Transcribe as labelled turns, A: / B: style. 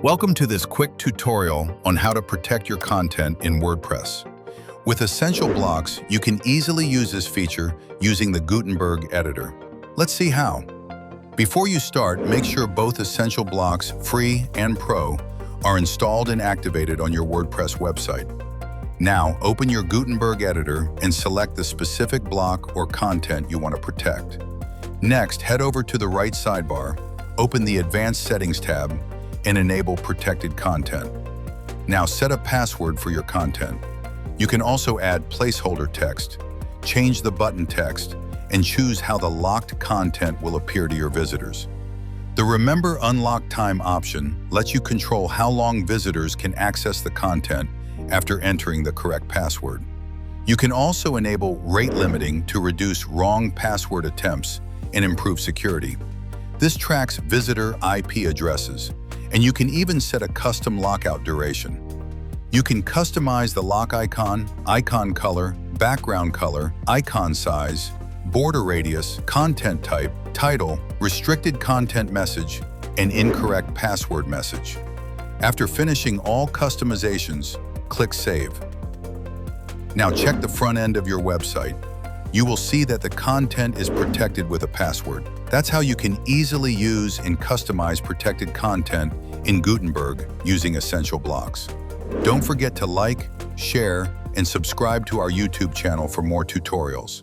A: Welcome to this quick tutorial on how to protect your content in WordPress. With Essential Blocks, you can easily use this feature using the Gutenberg editor. Let's see how. Before you start, make sure both Essential Blocks, Free and Pro, are installed and activated on your WordPress website. Now, open your Gutenberg editor and select the specific block or content you want to protect. Next, head over to the right sidebar, open the Advanced Settings tab, and enable protected content. Now set a password for your content. You can also add placeholder text, change the button text, and choose how the locked content will appear to your visitors. The Remember Unlock Time option lets you control how long visitors can access the content after entering the correct password. You can also enable rate limiting to reduce wrong password attempts and improve security. This tracks visitor IP addresses, and you can even set a custom lockout duration. You can customize the lock icon, icon color, background color, icon size, border radius, content type, title, restricted content message, and incorrect password message. After finishing all customizations, click Save. Now check the front end of your website. You will see that the content is protected with a password. That's how you can easily use and customize protected content in Gutenberg using Essential Blocks. Don't forget to like, share, and subscribe to our YouTube channel for more tutorials.